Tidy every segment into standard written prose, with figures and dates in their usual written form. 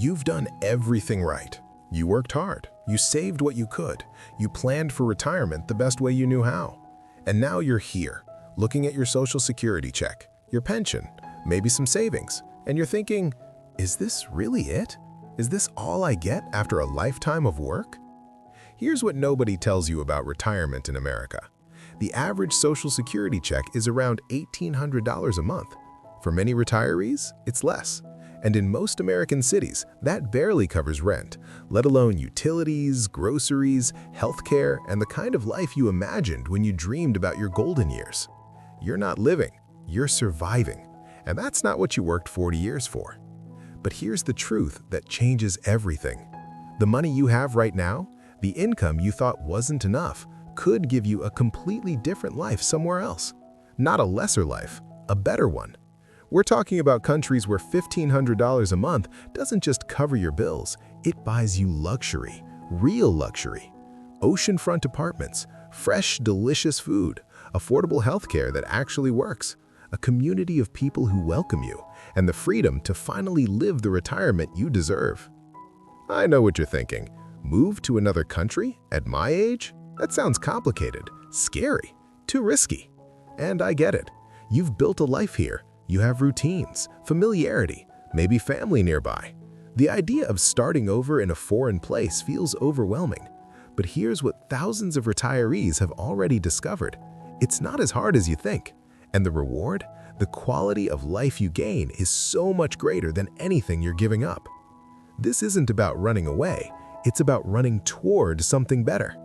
You've done everything right. You worked hard. You saved what you could. You planned for retirement the best way you knew how. And now you're here, looking at your Social Security check, your pension, maybe some savings, and you're thinking, is this really it? Is this all I get after a lifetime of work? Here's what nobody tells you about retirement in America. The average Social Security check is around $1,800 a month. For many retirees, it's less. And in most American cities, that barely covers rent, let alone utilities, groceries, healthcare, and the kind of life you imagined when you dreamed about your golden years. You're not living, you're surviving. And that's not what you worked 40 years for. But here's the truth that changes everything. The money you have right now, the income you thought wasn't enough, could give you a completely different life somewhere else. Not a lesser life, a better one. We're talking about countries where $1,500 a month doesn't just cover your bills, it buys you luxury, real luxury. Oceanfront apartments, fresh, delicious food, affordable healthcare that actually works, a community of people who welcome you, and the freedom to finally live the retirement you deserve. I know what you're thinking. Move to another country at my age? That sounds complicated, scary, too risky. And I get it. You've built a life here. You have routines, familiarity, maybe family nearby. The idea of starting over in a foreign place feels overwhelming. But here's what thousands of retirees have already discovered. It's not as hard as you think. And the reward, the quality of life you gain, is so much greater than anything you're giving up. This isn't about running away. It's about running toward something better.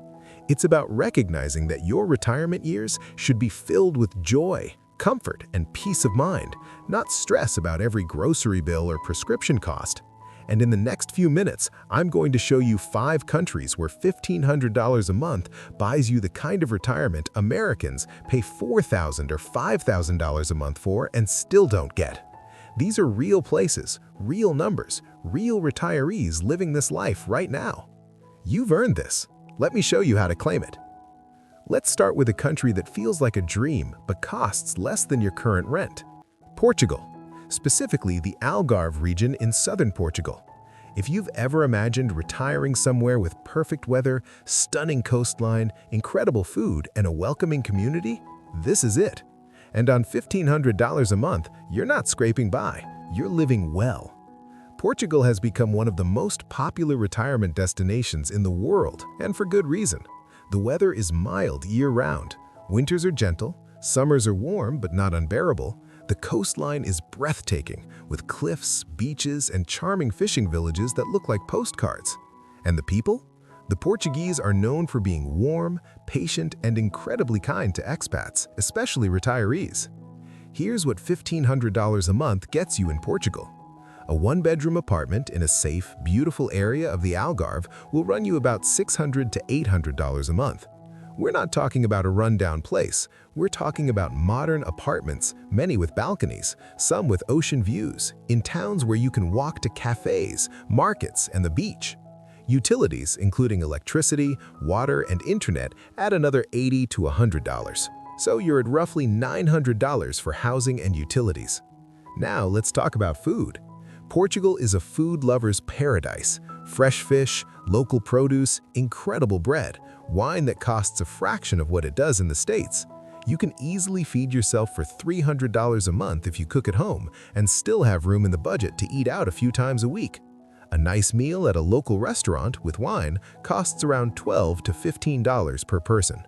It's about recognizing that your retirement years should be filled with joy, comfort, and peace of mind, not stress about every grocery bill or prescription cost. And in the next few minutes, I'm going to show you 5 countries where $1,500 a month buys you the kind of retirement Americans pay $4,000 or $5,000 a month for and still don't get. These are real places, real numbers, real retirees living this life right now. You've earned this. Let me show you how to claim it. Let's start with a country that feels like a dream but costs less than your current rent. Portugal, specifically the Algarve region in southern Portugal. If you've ever imagined retiring somewhere with perfect weather, stunning coastline, incredible food, and a welcoming community, this is it. And on $1,500 a month, you're not scraping by, you're living well. Portugal has become one of the most popular retirement destinations in the world, and for good reason. The weather is mild year-round. Winters are gentle, summers are warm but not unbearable. The coastline is breathtaking, with cliffs, beaches, and charming fishing villages that look like postcards. And the people? The Portuguese are known for being warm, patient, and incredibly kind to expats, especially retirees. Here's what $1,500 a month gets you in Portugal. A one-bedroom apartment in a safe, beautiful area of the Algarve will run you about $600 to $800 a month. We're not talking about a rundown place. We're talking about modern apartments, many with balconies, some with ocean views, in towns where you can walk to cafes, markets, and the beach. Utilities, including electricity, water, and internet, add another $80 to $100. So you're at roughly $900 for housing and utilities. Now let's talk about food. Portugal is a food lover's paradise. Fresh fish, local produce, incredible bread, wine that costs a fraction of what it does in the States. You can easily feed yourself for $300 a month if you cook at home and still have room in the budget to eat out a few times a week. A nice meal at a local restaurant with wine costs around $12 to $15 per person.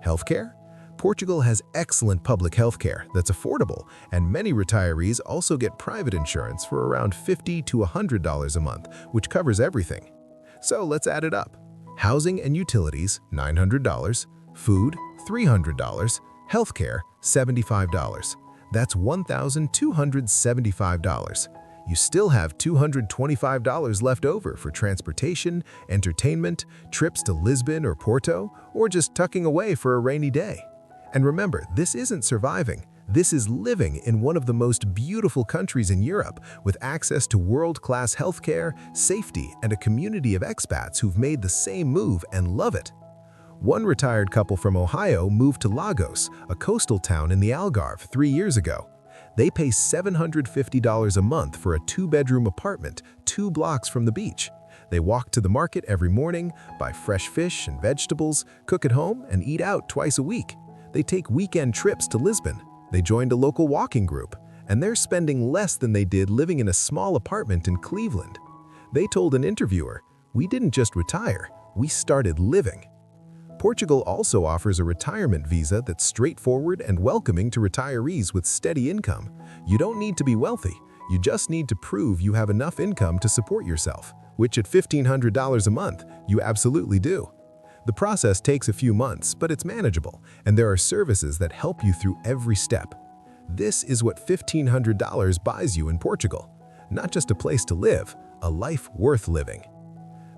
Healthcare? Portugal has excellent public healthcare that's affordable, and many retirees also get private insurance for around $50 to $100 a month, which covers everything. So let's add it up. Housing and utilities, $900, food, $300, healthcare, $75. That's $1,275. You still have $225 left over for transportation, entertainment, trips to Lisbon or Porto, or just tucking away for a rainy day. And remember, this isn't surviving. This is living in one of the most beautiful countries in Europe with access to world-class healthcare, safety, and a community of expats who've made the same move and love it. One retired couple from Ohio moved to Lagos, a coastal town in the Algarve, 3 years ago. They pay $750 a month for a 2-bedroom apartment 2 blocks from the beach. They walk to the market every morning, buy fresh fish and vegetables, cook at home, and eat out twice a week. They take weekend trips to Lisbon. They joined a local walking group, and they're spending less than they did living in a small apartment in Cleveland. They told an interviewer, "We didn't just retire, we started living." Portugal also offers a retirement visa that's straightforward and welcoming to retirees with steady income. You don't need to be wealthy, you just need to prove you have enough income to support yourself, which at $1,500 a month, you absolutely do. The process takes a few months, but it's manageable, and there are services that help you through every step. This is what $1,500 buys you in Portugal. Not just a place to live, a life worth living.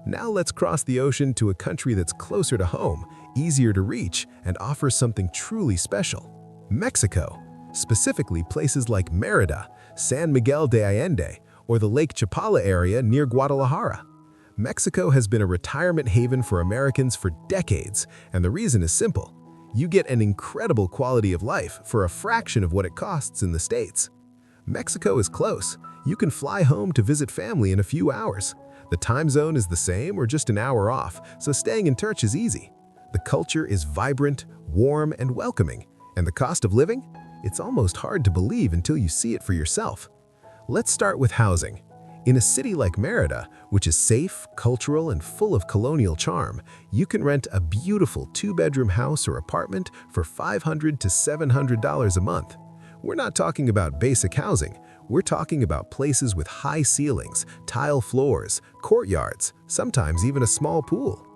Now let's cross the ocean to a country that's closer to home, easier to reach, and offers something truly special. Mexico, specifically places like Mérida, San Miguel de Allende, or the Lake Chapala area near Guadalajara. Mexico has been a retirement haven for Americans for decades, and the reason is simple. You get an incredible quality of life for a fraction of what it costs in the States. Mexico is close. You can fly home to visit family in a few hours. The time zone is the same or just an hour off, so staying in touch is easy. The culture is vibrant, warm, and welcoming, and the cost of living? It's almost hard to believe until you see it for yourself. Let's start with housing. In a city like Mérida, which is safe, cultural, and full of colonial charm, you can rent a beautiful 2-bedroom house or apartment for $500 to $700 a month. We're not talking about basic housing. We're talking about places with high ceilings, tile floors, courtyards, sometimes even a small pool.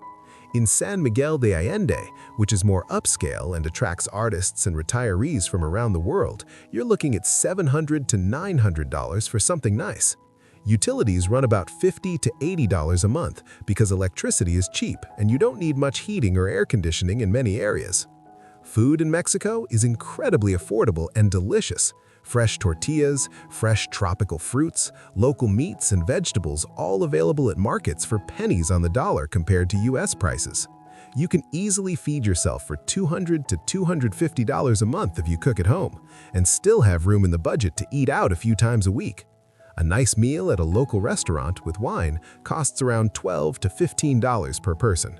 In San Miguel de Allende, which is more upscale and attracts artists and retirees from around the world, you're looking at $700 to $900 for something nice. Utilities run about $50 to $80 a month because electricity is cheap and you don't need much heating or air conditioning in many areas. Food in Mexico is incredibly affordable and delicious. Fresh tortillas, fresh tropical fruits, local meats and vegetables all available at markets for pennies on the dollar compared to US prices. You can easily feed yourself for $200 to $250 a month if you cook at home, and still have room in the budget to eat out a few times a week. A nice meal at a local restaurant with wine costs around $12 to $15 per person.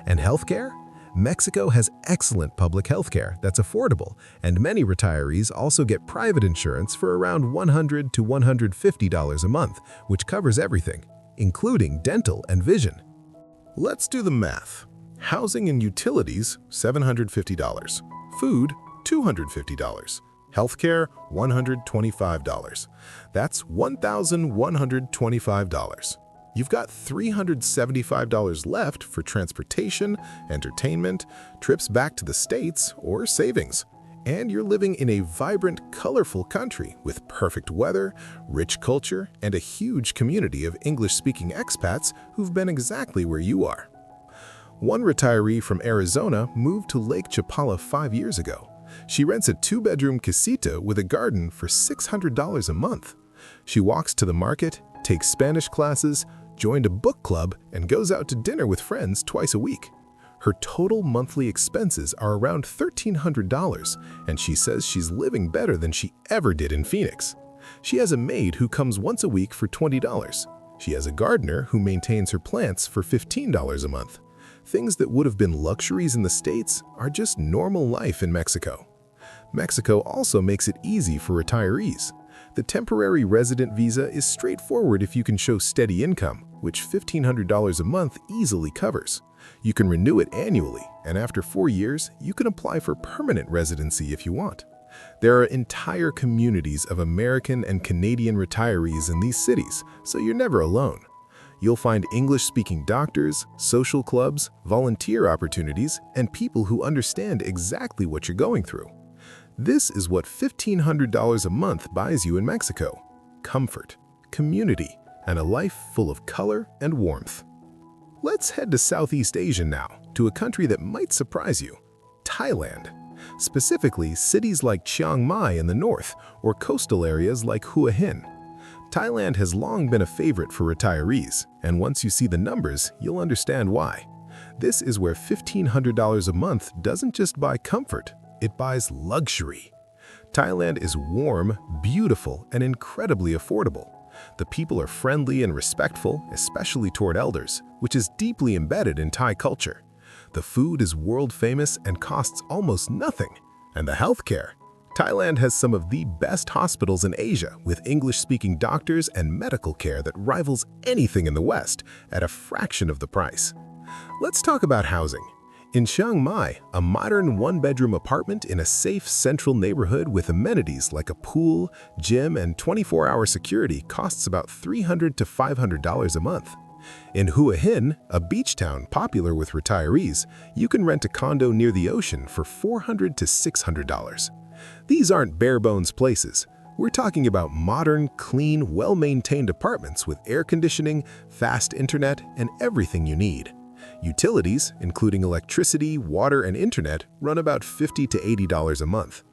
And healthcare? Mexico has excellent public healthcare that's affordable, and many retirees also get private insurance for around $100 to $150 a month, which covers everything, including dental and vision. Let's do the math. Housing and utilities, $750. Food, $250. Healthcare, $125. That's $1,125. You've got $375 left for transportation, entertainment, trips back to the States, or savings. And you're living in a vibrant, colorful country with perfect weather, rich culture, and a huge community of English-speaking expats who've been exactly where you are. One retiree from Arizona moved to Lake Chapala 5 years ago. She rents a 2-bedroom casita with a garden for $600 a month. She walks to the market, takes Spanish classes, joined a book club, and goes out to dinner with friends twice a week. Her total monthly expenses are around $1,300, and she says she's living better than she ever did in Phoenix. She has a maid who comes once a week for $20. She has a gardener who maintains her plants for $15 a month. Things that would have been luxuries in the States are just normal life in Mexico. Mexico also makes it easy for retirees. The temporary resident visa is straightforward if you can show steady income, which $1,500 a month easily covers. You can renew it annually, and after 4 years, you can apply for permanent residency if you want. There are entire communities of American and Canadian retirees in these cities, so you're never alone. You'll find English-speaking doctors, social clubs, volunteer opportunities, and people who understand exactly what you're going through. This is what $1,500 a month buys you in Mexico: comfort, community, and a life full of color and warmth. Let's head to Southeast Asia now, to a country that might surprise you: Thailand. Specifically, cities like Chiang Mai in the north, or coastal areas like Hua Hin. Thailand has long been a favorite for retirees, and once you see the numbers, you'll understand why. This is where $1,500 a month doesn't just buy comfort, it buys luxury. Thailand is warm, beautiful, and incredibly affordable. The people are friendly and respectful, especially toward elders, which is deeply embedded in Thai culture. The food is world-famous and costs almost nothing. And the healthcare. Thailand has some of the best hospitals in Asia, with English-speaking doctors and medical care that rivals anything in the West at a fraction of the price. Let's talk about housing. In Chiang Mai, a modern one-bedroom apartment in a safe central neighborhood with amenities like a pool, gym, and 24-hour security costs about $300 to $500 a month. In Hua Hin, a beach town popular with retirees, you can rent a condo near the ocean for $400 to $600. These aren't bare-bones places. We're talking about modern, clean, well-maintained apartments with air conditioning, fast internet, and everything you need. Utilities, including electricity, water, and internet, run about $50 to $80 a month.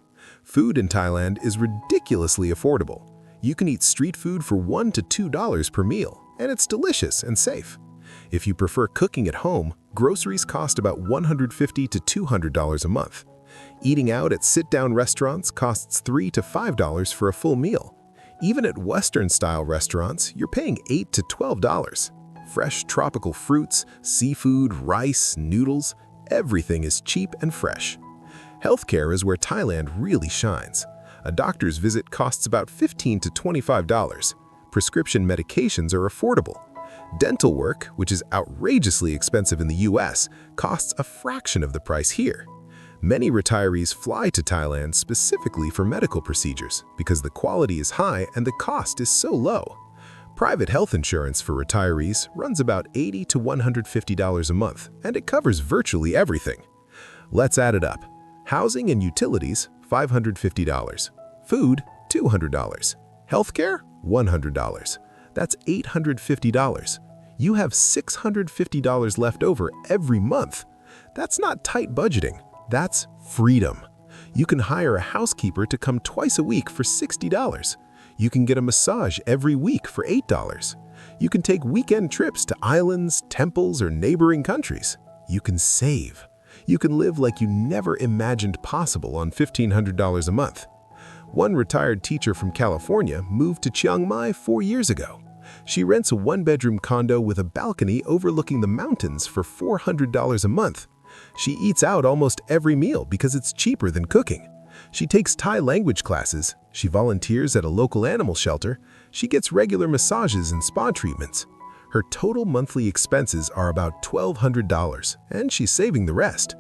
Food in Thailand is ridiculously affordable. You can eat street food for $1 to $2 per meal, and it's delicious and safe. If you prefer cooking at home, groceries cost about $150 to $200 a month. Eating out at sit-down restaurants costs $3 to $5 for a full meal. Even at Western-style restaurants, you're paying $8 to $12. Fresh tropical fruits, seafood, rice, noodles, everything is cheap and fresh. Healthcare is where Thailand really shines. A doctor's visit costs about $15 to $25. Prescription medications are affordable. Dental work, which is outrageously expensive in the US, costs a fraction of the price here. Many retirees fly to Thailand specifically for medical procedures because the quality is high and the cost is so low. Private health insurance for retirees runs about $80 to $150 a month, and it covers virtually everything. Let's add it up. Housing and utilities, $550. Food, $200. Healthcare, $100. That's $850. You have $650 left over every month. That's not tight budgeting. That's freedom. You can hire a housekeeper to come twice a week for $60. You can get a massage every week for $8. You can take weekend trips to islands, temples, or neighboring countries. You can save. You can live like you never imagined possible on $1,500 a month. One retired teacher from California moved to Chiang Mai 4 years ago. She rents a one-bedroom condo with a balcony overlooking the mountains for $400 a month. She eats out almost every meal because it's cheaper than cooking. She takes Thai language classes, she volunteers at a local animal shelter, she gets regular massages and spa treatments. Her total monthly expenses are about $1,200, and she's saving the rest.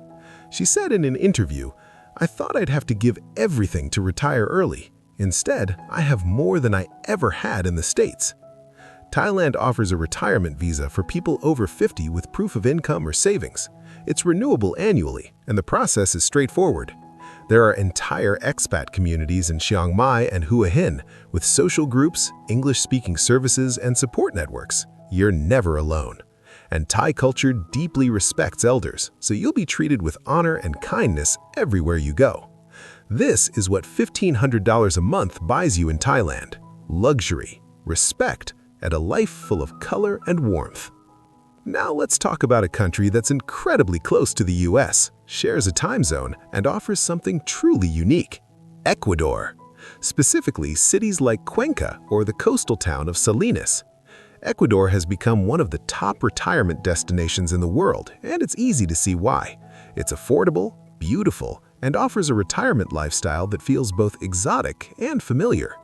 She said in an interview, "I thought I'd have to give everything to retire early. Instead, I have more than I ever had in the States." Thailand offers a retirement visa for people over 50 with proof of income or savings. It's renewable annually, and the process is straightforward. There are entire expat communities in Chiang Mai and Hua Hin, with social groups, English-speaking services, and support networks. You're never alone. And Thai culture deeply respects elders, so you'll be treated with honor and kindness everywhere you go. This is what $1,500 a month buys you in Thailand: luxury, respect, and a life full of color and warmth. Now let's talk about a country that's incredibly close to the US, shares a time zone, and offers something truly unique: Ecuador. Specifically, cities like Cuenca or the coastal town of Salinas. Ecuador has become one of the top retirement destinations in the world, and it's easy to see why. It's affordable, beautiful, and offers a retirement lifestyle that feels both exotic and familiar.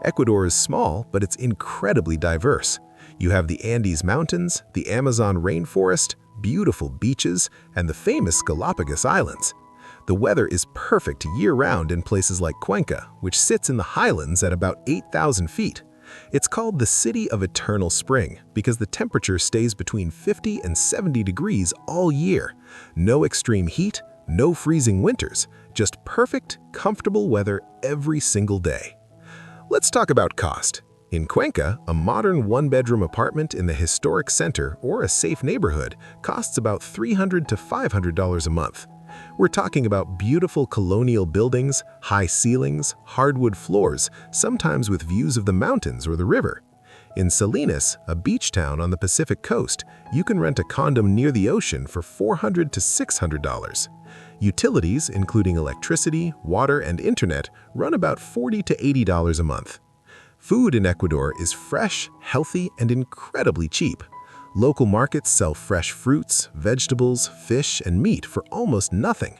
Ecuador is small, but it's incredibly diverse. You have the Andes Mountains, the Amazon rainforest, beautiful beaches, and the famous Galapagos Islands. The weather is perfect year-round in places like Cuenca, which sits in the highlands at about 8,000 feet. It's called the City of Eternal Spring because the temperature stays between 50 and 70 degrees all year. No extreme heat, no freezing winters, just perfect, comfortable weather every single day. Let's talk about cost. In Cuenca, a modern one-bedroom apartment in the historic center or a safe neighborhood costs about $300 to $500 a month. We're talking about beautiful colonial buildings, high ceilings, hardwood floors, sometimes with views of the mountains or the river. In Salinas, a beach town on the Pacific coast, you can rent a condo near the ocean for $400 to $600. Utilities, including electricity, water, and internet, run about $40 to $80 a month. Food in Ecuador is fresh, healthy, and incredibly cheap. Local markets sell fresh fruits, vegetables, fish, and meat for almost nothing.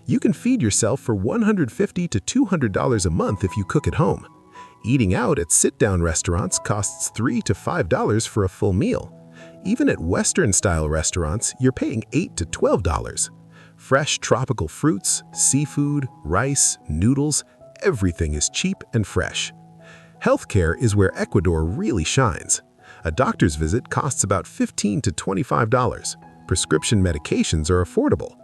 You can feed yourself for $150 to $200 a month if you cook at home. Eating out at sit-down restaurants costs $3 to $5 for a full meal. Even at Western-style restaurants, you're paying $8 to $12. Fresh tropical fruits, seafood, rice, noodles, everything is cheap and fresh. Healthcare is where Ecuador really shines. A doctor's visit costs about $15 to $25. Prescription medications are affordable.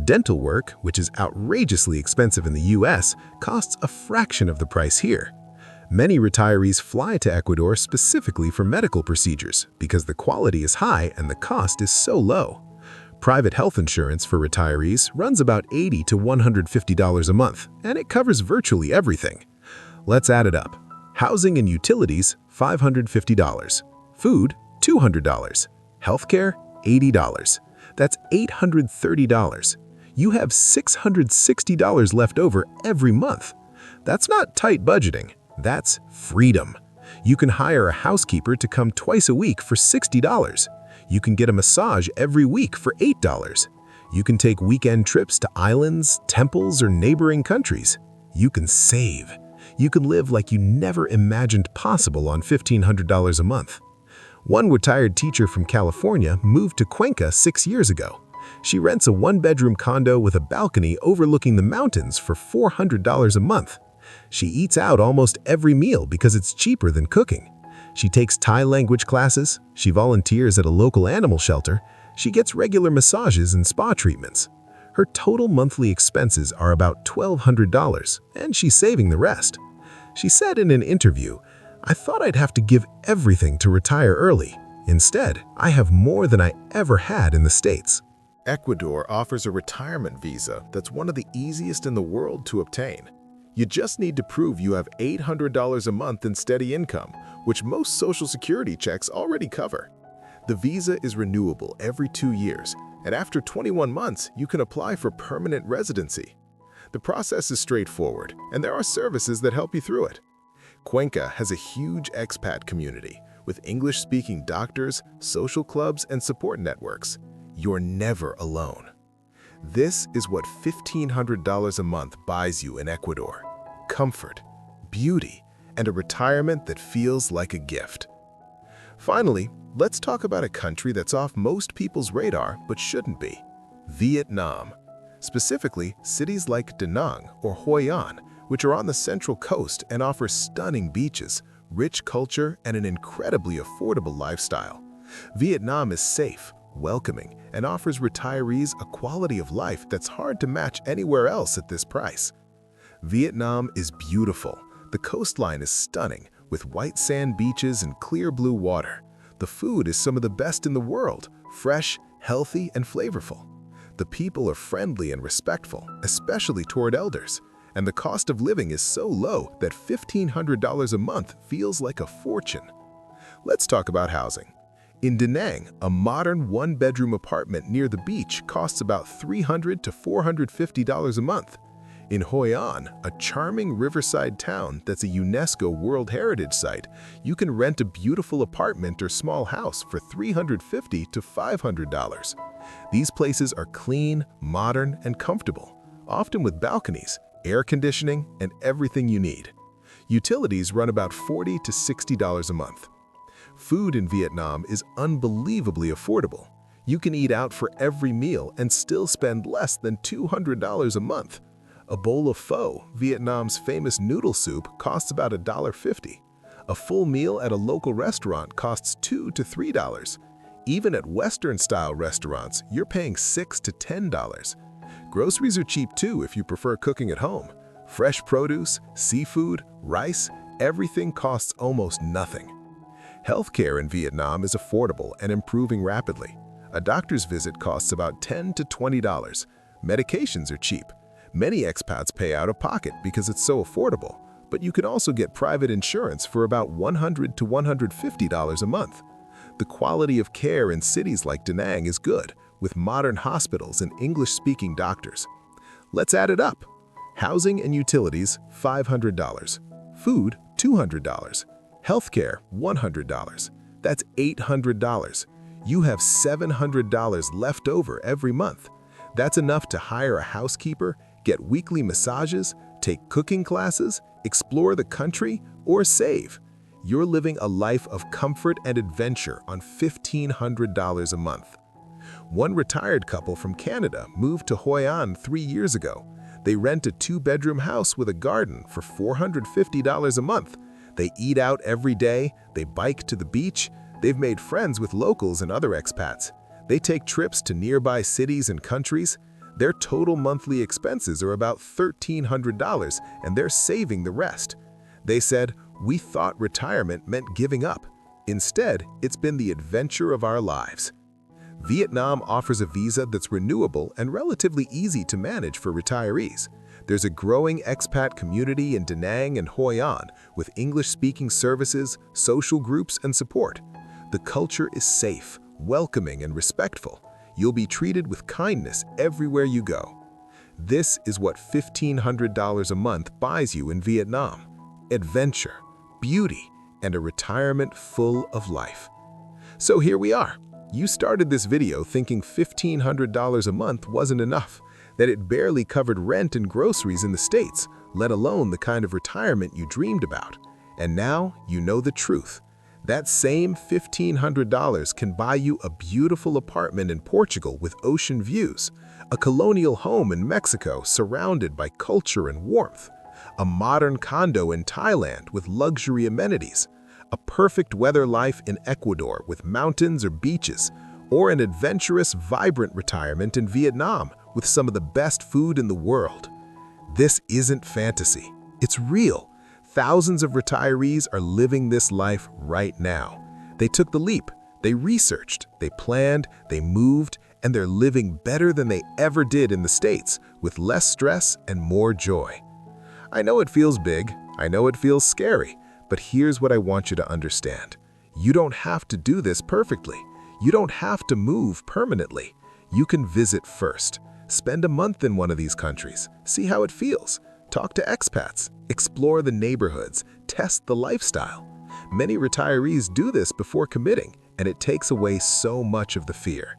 Dental work, which is outrageously expensive in the US, costs a fraction of the price here. Many retirees fly to Ecuador specifically for medical procedures because the quality is high and the cost is so low. Private health insurance for retirees runs about $80 to $150 a month, and it covers virtually everything. Let's add it up. Housing and utilities, $550. Food, $200. Healthcare, $80. That's $830. You have $660 left over every month. That's not tight budgeting. That's freedom. You can hire a housekeeper to come twice a week for $60. You can get a massage every week for $8. You can take weekend trips to islands, temples, or neighboring countries. You can save. You can live like you never imagined possible on $1,500 a month. One retired teacher from California moved to Cuenca 6 years ago. She rents a one-bedroom condo with a balcony overlooking the mountains for $400 a month. She eats out almost every meal because it's cheaper than cooking. She takes Thai language classes, she volunteers at a local animal shelter, she gets regular massages and spa treatments. Her total monthly expenses are about $1,200, and she's saving the rest. She said in an interview, "I thought I'd have to give everything to retire early. Instead, I have more than I ever had in the States." Ecuador offers a retirement visa that's one of the easiest in the world to obtain. You just need to prove you have $800 a month in steady income, which most Social Security checks already cover. The visa is renewable every 2 years, and after 21 months, you can apply for permanent residency. The process is straightforward, and there are services that help you through it. Cuenca has a huge expat community with English-speaking doctors, social clubs, and support networks. You're never alone. This is what $1,500 a month buys you in Ecuador: comfort, beauty, and a retirement that feels like a gift. Finally, let's talk about a country that's off most people's radar but shouldn't be: Vietnam. Specifically, cities like Da Nang or Hoi An, which are on the central coast and offer stunning beaches, rich culture, and an incredibly affordable lifestyle. Vietnam is safe, welcoming, and offers retirees a quality of life that's hard to match anywhere else at this price. Vietnam is beautiful. The coastline is stunning, with white sand beaches and clear blue water. The food is some of the best in the world, fresh, healthy, and flavorful. The people are friendly and respectful, especially toward elders. And the cost of living is so low that $1,500 a month feels like a fortune. Let's talk about housing. In Da Nang, a modern one-bedroom apartment near the beach costs about $300 to $450 a month. In Hoi An, a charming riverside town that's a UNESCO World Heritage Site, you can rent a beautiful apartment or small house for $350 to $500. These places are clean, modern, and comfortable, often with balconies, air conditioning, and everything you need. Utilities run about $40 to $60 a month. Food in Vietnam is unbelievably affordable. You can eat out for every meal and still spend less than $200 a month. A bowl of pho, Vietnam's famous noodle soup, costs about $1.50. A full meal at a local restaurant costs $2 to $3. Even at Western-style restaurants, you're paying $6 to $10. Groceries are cheap too if you prefer cooking at home. Fresh produce, seafood, rice, everything costs almost nothing. Healthcare in Vietnam is affordable and improving rapidly. A doctor's visit costs about $10 to $20. Medications are cheap. Many expats pay out of pocket because it's so affordable, but you can also get private insurance for about $100 to $150 a month. The quality of care in cities like Da Nang is good, with modern hospitals and English-speaking doctors. Let's add it up. Housing and utilities, $500. Food, $200. Healthcare, $100. That's $800. You have $700 left over every month. That's enough to hire a housekeeper, get weekly massages, take cooking classes, explore the country, or save. You're living a life of comfort and adventure on $1,500 a month. One retired couple from Canada moved to Hoi An 3 years ago. They rent a 2-bedroom house with a garden for $450 a month. They eat out every day, they bike to the beach, they've made friends with locals and other expats. They take trips to nearby cities and countries. Their total monthly expenses are about $1,300, and they're saving the rest. They said, "We thought retirement meant giving up. Instead, it's been the adventure of our lives." Vietnam offers a visa that's renewable and relatively easy to manage for retirees. There's a growing expat community in Da Nang and Hoi An with English-speaking services, social groups, and support. The culture is safe, welcoming, and respectful. You'll be treated with kindness everywhere you go. This is what $1,500 a month buys you in Vietnam: adventure, beauty, and a retirement full of life. So here we are. You started this video thinking $1,500 a month wasn't enough, that it barely covered rent and groceries in the States, let alone the kind of retirement you dreamed about. And now you know the truth. That same $1,500 can buy you a beautiful apartment in Portugal with ocean views, a colonial home in Mexico surrounded by culture and warmth, a modern condo in Thailand with luxury amenities, a perfect weather life in Ecuador with mountains or beaches, or an adventurous, vibrant retirement in Vietnam with some of the best food in the world. This isn't fantasy. It's real. Thousands of retirees are living this life right now. They took the leap. They researched, they planned, they moved, and they're living better than they ever did in the States, with less stress and more joy. I know it feels big. I know it feels scary. But here's what I want you to understand. You don't have to do this perfectly. You don't have to move permanently. You can visit first. Spend a month in one of these countries. See how it feels. Talk to expats. Explore the neighborhoods. Test the lifestyle. Many retirees do this before committing, and it takes away so much of the fear.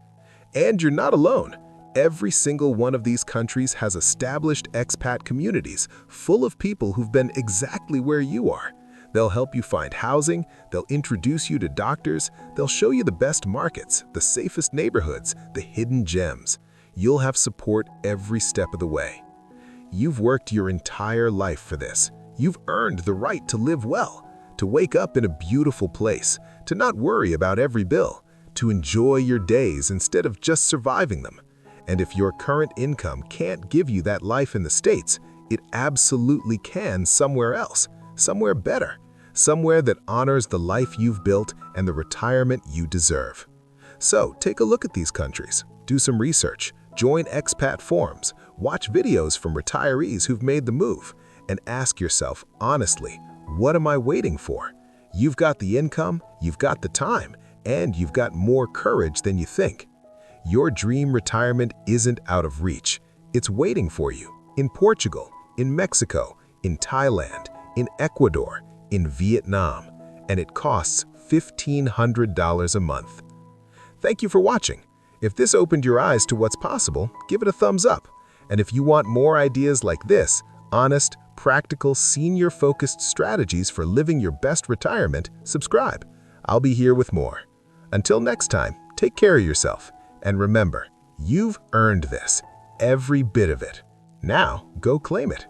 And you're not alone. Every single one of these countries has established expat communities full of people who've been exactly where you are. They'll help you find housing, they'll introduce you to doctors, they'll show you the best markets, the safest neighborhoods, the hidden gems. You'll have support every step of the way. You've worked your entire life for this. You've earned the right to live well, to wake up in a beautiful place, to not worry about every bill, to enjoy your days instead of just surviving them. And if your current income can't give you that life in the States, it absolutely can somewhere else, somewhere better. Somewhere that honors the life you've built and the retirement you deserve. So take a look at these countries, do some research, join expat forums, watch videos from retirees who've made the move, and ask yourself honestly, what am I waiting for? You've got the income, you've got the time, and you've got more courage than you think. Your dream retirement isn't out of reach. It's waiting for you in Portugal, in Mexico, in Thailand, in Ecuador, in Vietnam, and it costs $1,500 a month. Thank you for watching. If this opened your eyes to what's possible, give it a thumbs up. And if you want more ideas like this, honest, practical, senior-focused strategies for living your best retirement, subscribe. I'll be here with more. Until next time, take care of yourself. And remember, you've earned this, every bit of it. Now, go claim it.